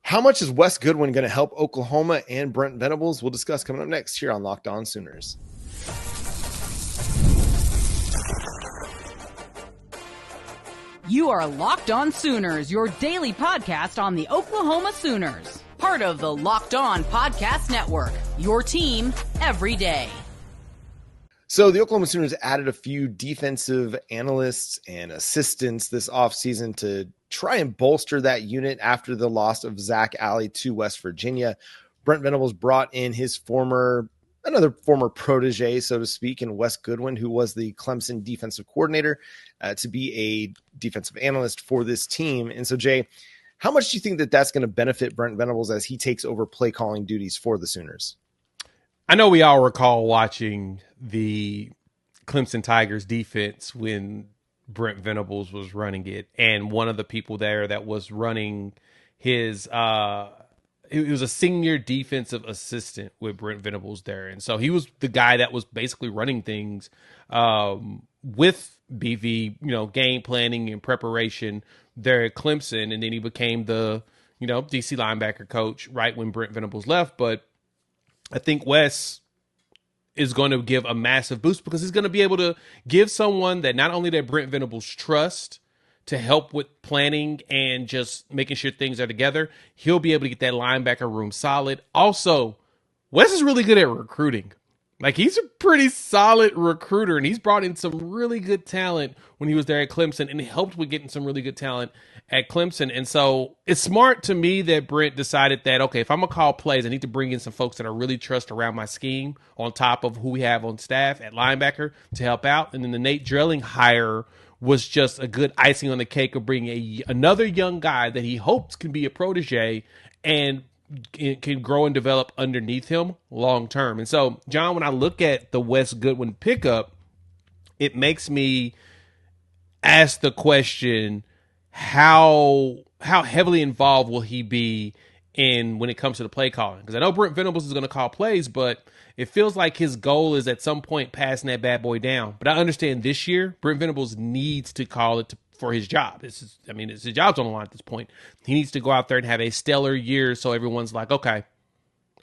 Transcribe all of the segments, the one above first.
How much is Wes Goodwin going to help Oklahoma and Brent Venables? We'll discuss coming up next here on Locked On Sooners. You are Locked On Sooners, your daily podcast on the Oklahoma Sooners. Part of the Locked On Podcast Network, your team every day. So the Oklahoma Sooners added a few defensive analysts and assistants this offseason to try and bolster that unit after the loss of Zach Alley to West Virginia. Brent Venables brought in his another former protege, so to speak, in Wes Goodwin, who was the Clemson defensive coordinator, to be a defensive analyst for this team. And so, Jay, how much do you think that that's going to benefit Brent Venables as he takes over play calling duties for the Sooners? I know we all recall watching the Clemson Tigers defense when Brent Venables was running it. And one of the people there that was running his, it was a senior defensive assistant with Brent Venables there. And so he was the guy that was basically running things with BV, game planning and preparation there at Clemson. And then he became the, DC linebacker coach right when Brent Venables left. But I think Wes is going to give a massive boost because he's going to be able to give someone that not only that Brent Venables trust to help with planning and just making sure things are together, he'll be able to get that linebacker room solid. Also, Wes is really good at recruiting. Like, he's a pretty solid recruiter, and he's brought in some really good talent when he was there at Clemson, and he helped with getting some really good talent at Clemson. And so it's smart to me that Brent decided that, okay, if I'm going to call plays, I need to bring in some folks that I really trust around my scheme on top of who we have on staff at linebacker to help out. And then the Nate Drilling hire was just a good icing on the cake of bringing another young guy that he hopes can be a protege and can grow and develop underneath him long term. And so, John, when I look at the Wes Goodwin pickup, it makes me ask the question, how heavily involved will he be in when it comes to the play calling? Because I know Brent Venables is going to call plays, but it feels like his goal is at some point passing that bad boy down. But I understand this year, Brent Venables needs to call it for his job. His job's on the line at this point. He needs to go out there and have a stellar year so everyone's like, okay,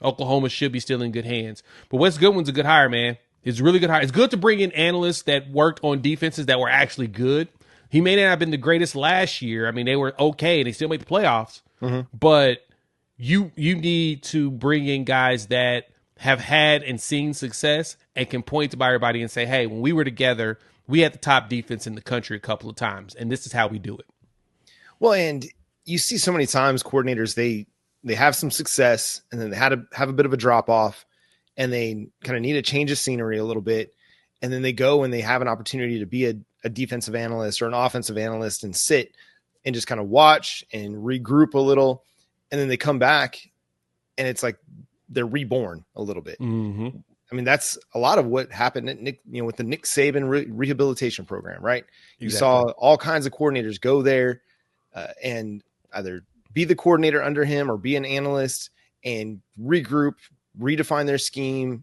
Oklahoma should be still in good hands. But Wes Goodwin's a good hire, man. It's a really good hire. It's good to bring in analysts that worked on defenses that were actually good. He may not have been the greatest last year. I mean, they were okay, and they still made the playoffs. Mm-hmm. But you need to bring in guys that have had and seen success and can point to everybody and say, hey, when we were together, we had the top defense in the country a couple of times, and this is how we do it. Well, and you see so many times coordinators, they have some success, and then they had to have a bit of a drop-off, and they kind of need a change of scenery a little bit, and then they go and they have an opportunity to be a defensive analyst or an offensive analyst and sit and just kind of watch and regroup a little, and then they come back, and it's like they're reborn a little bit. Mm-hmm. I mean, that's a lot of what happened at with the Nick Saban rehabilitation program, right? Exactly. You saw all kinds of coordinators go there and either be the coordinator under him or be an analyst and regroup, redefine their scheme,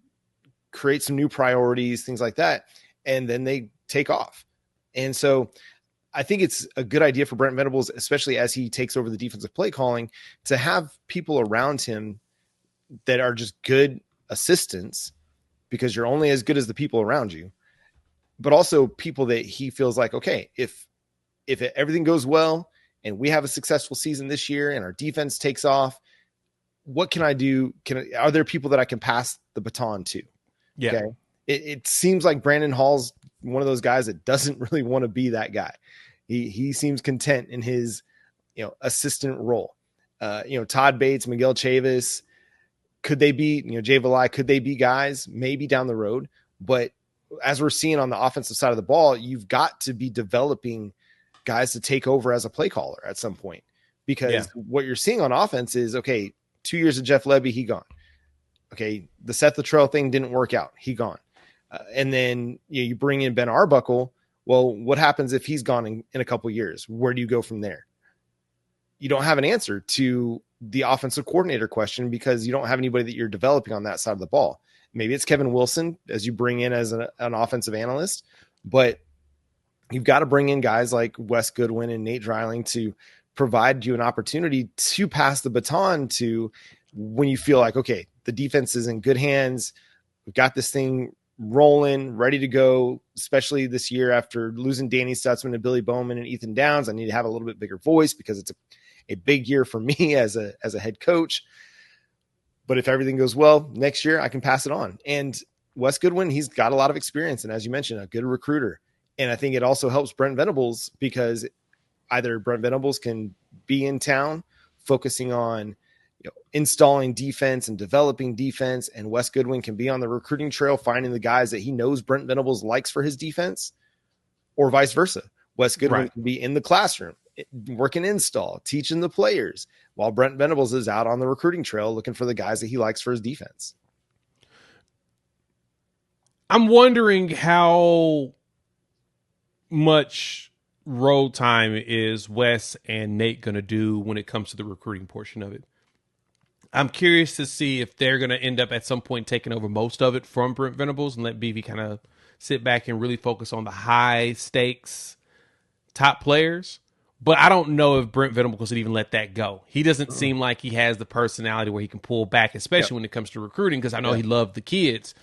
create some new priorities, things like that. And then they take off. And so I think it's a good idea for Brent Venables, especially as he takes over the defensive play calling, to have people around him that are just good assistants, because you're only as good as the people around you, but also people that he feels like, okay, if everything goes well and we have a successful season this year and our defense takes off, what can I do? Are there people that I can pass the baton to? Yeah. Okay. It seems like Brandon Hall's one of those guys that doesn't really want to be that guy. He seems content in his, assistant role. Todd Bates, Miguel Chavis, could they be, Jay Valai, could they be guys maybe down the road? But as we're seeing on the offensive side of the ball, you've got to be developing guys to take over as a play caller at some point, because what you're seeing on offense is, okay, 2 years of Jeff Lebby, he gone. Okay, the Seth Luttrell thing didn't work out. He gone. And then you bring in Ben Arbuckle. Well, what happens if he's gone in a couple of years? Where do you go from there? You don't have an answer to the offensive coordinator question because you don't have anybody that you're developing on that side of the ball. Maybe it's Kevin Wilson as you bring in as an offensive analyst, but you've got to bring in guys like Wes Goodwin and Nate Dreiling to provide you an opportunity to pass the baton to when you feel like, okay, the defense is in good hands. We've got this thing rolling, ready to go, especially this year after losing Danny Stutzman and Billy Bowman and Ethan Downs. I need to have a little bit bigger voice because it's a big year for me as a head coach. But if everything goes well next year, I can pass it on. And Wes Goodwin, he's got a lot of experience. And as you mentioned, a good recruiter. And I think it also helps Brent Venables because either Brent Venables can be in town focusing on installing defense and developing defense, and Wes Goodwin can be on the recruiting trail finding the guys that he knows Brent Venables likes for his defense, or vice versa. Wes Goodwin can be in the classroom working install, teaching the players, while Brent Venables is out on the recruiting trail looking for the guys that he likes for his defense. I'm wondering how much road time is Wes and Nate going to do when it comes to the recruiting portion of it. I'm curious to see if they're going to end up at some point taking over most of it from Brent Venables and let BV kind of sit back and really focus on the high stakes top players. But I don't know if Brent Venables could even let that go. He doesn't seem like he has the personality where he can pull back, especially when it comes to recruiting, because I know he loved the kids.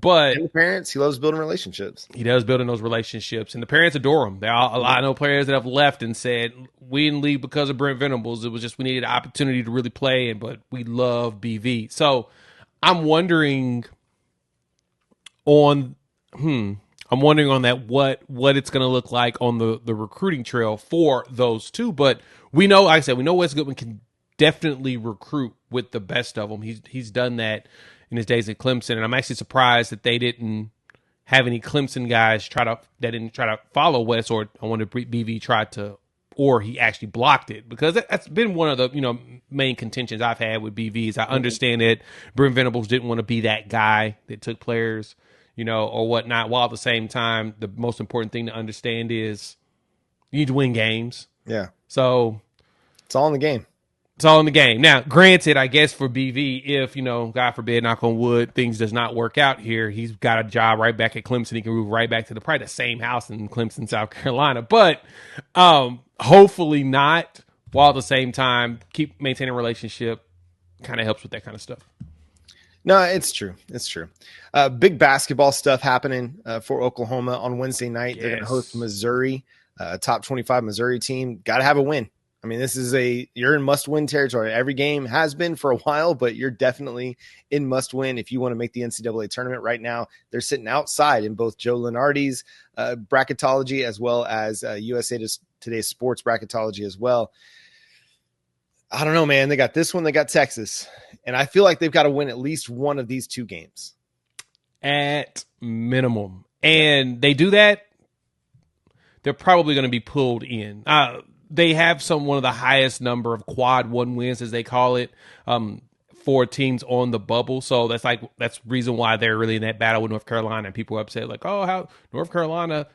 But and the parents, he loves building relationships. He does building those relationships, and the parents adore him. I know players that have left and said, we didn't leave because of Brent Venables. It was just we needed an opportunity to really play, but we love BV. So I'm wondering on that what it's going to look like on the recruiting trail for those two. But we know, like I said, we know Wes Goodwin can definitely recruit with the best of them. He's done that in his days at Clemson, and I'm actually surprised that they didn't have any Clemson guys that didn't try to follow Wes, or I wonder if BV tried to, or he actually blocked it, because that's been one of the main contentions I've had with BV. Is I understand that Brent Venables didn't want to be that guy that took players, or whatnot, while at the same time, the most important thing to understand is you need to win games. Yeah. So it's all in the game. It's all in the game. Now, granted, I guess for BV, if, God forbid, knock on wood, things does not work out here, he's got a job right back at Clemson. He can move right back to probably the same house in Clemson, South Carolina. But hopefully not, while at the same time, keep maintaining a relationship kind of helps with that kind of stuff. No, it's true. It's true. Big basketball stuff happening for Oklahoma on Wednesday night. Yes. They're going to host Missouri, top 25 Missouri team. Got to have a win. I mean, you're in must-win territory. Every game has been for a while, but you're definitely in must-win if you want to make the NCAA tournament. Right now, they're sitting outside in both Joe Lunardi's bracketology as well as USA Today's Sports bracketology as well. I don't know, man. They got this one. They got Texas. And I feel like they've got to win at least one of these two games. At minimum. And they do that, they're probably going to be pulled in. They have one of the highest number of quad one wins, as they call it, for teams on the bubble. So that's reason why they're really in that battle with North Carolina. And people are upset, like, oh, how North Carolina,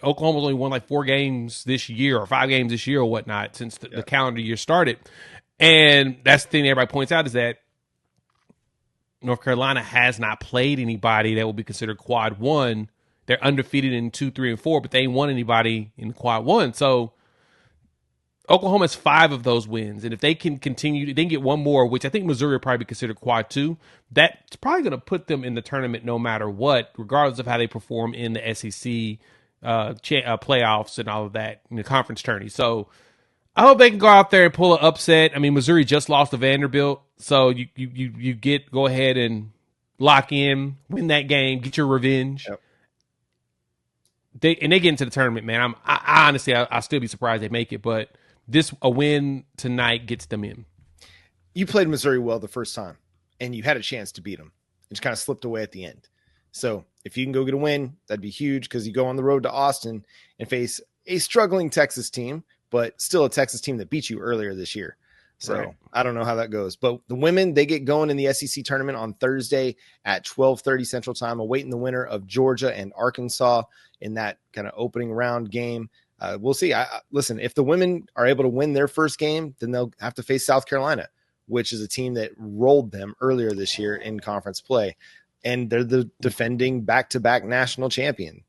Oklahoma's only won like 4 games this year or 5 games this year or whatnot since the calendar year started. And that's the thing everybody points out is that North Carolina has not played anybody that will be considered quad one. They're undefeated in 2, 3, and 4, but they ain't won anybody in quad one. So Oklahoma has 5 of those wins. And if they can continue, they can get one more, which I think Missouri will probably be considered quad 2. That's probably going to put them in the tournament no matter what, regardless of how they perform in the SEC playoffs and all of that in the conference tourney. So I hope they can go out there and pull an upset. I mean, Missouri just lost to Vanderbilt, so you go ahead and lock in, win that game, get your revenge. Yep. They get into the tournament, man. I honestly, I'll still be surprised they make it, but a win tonight gets them in. You played Missouri well the first time, and you had a chance to beat them. It just kind of slipped away at the end. So if you can go get a win, that'd be huge, because you go on the road to Austin and face a struggling Texas team, but still a Texas team that beat you earlier this year. So right. I don't know how that goes. But the women, they get going in the SEC tournament on Thursday at 12:30 Central Time, awaiting the winner of Georgia and Arkansas in that kind of opening round game. We'll see. Listen, if the women are able to win their first game, then they'll have to face South Carolina, which is a team that rolled them earlier this year in conference play. And they're the defending back-to-back national champion.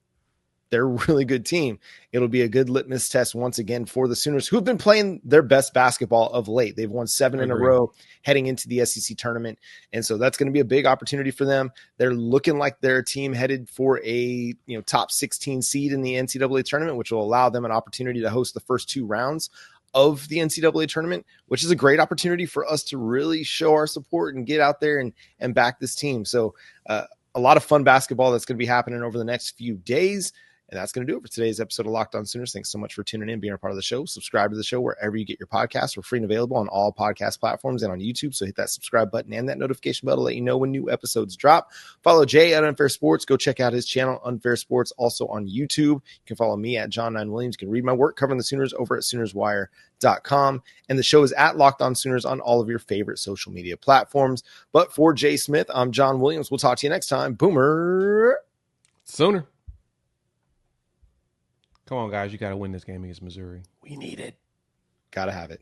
they're a really good team. It'll be a good litmus test once again for the Sooners, who have been playing their best basketball of late. They've won 7 in a row heading into the SEC tournament. And so that's going to be a big opportunity for them. They're looking like they're a team headed for a top 16 seed in the NCAA tournament, which will allow them an opportunity to host the first 2 rounds of the NCAA tournament, which is a great opportunity for us to really show our support and get out there and back this team. So a lot of fun basketball that's going to be happening over the next few days. And that's going to do it for today's episode of Locked On Sooners. Thanks so much for tuning in, being a part of the show. Subscribe to the show wherever you get your podcasts. We're free and available on all podcast platforms and on YouTube. So hit that subscribe button and that notification bell to let you know when new episodes drop. Follow Jay at Unfair Sports. Go check out his channel, Unfair Sports, also on YouTube. You can follow me at John9Williams. You can read my work covering the Sooners over at SoonersWire.com. And the show is at Locked On Sooners on all of your favorite social media platforms. But for Jay Smith, I'm John Williams. We'll talk to you next time. Boomer Sooner. Come on, guys. You got to win this game against Missouri. We need it. Gotta have it.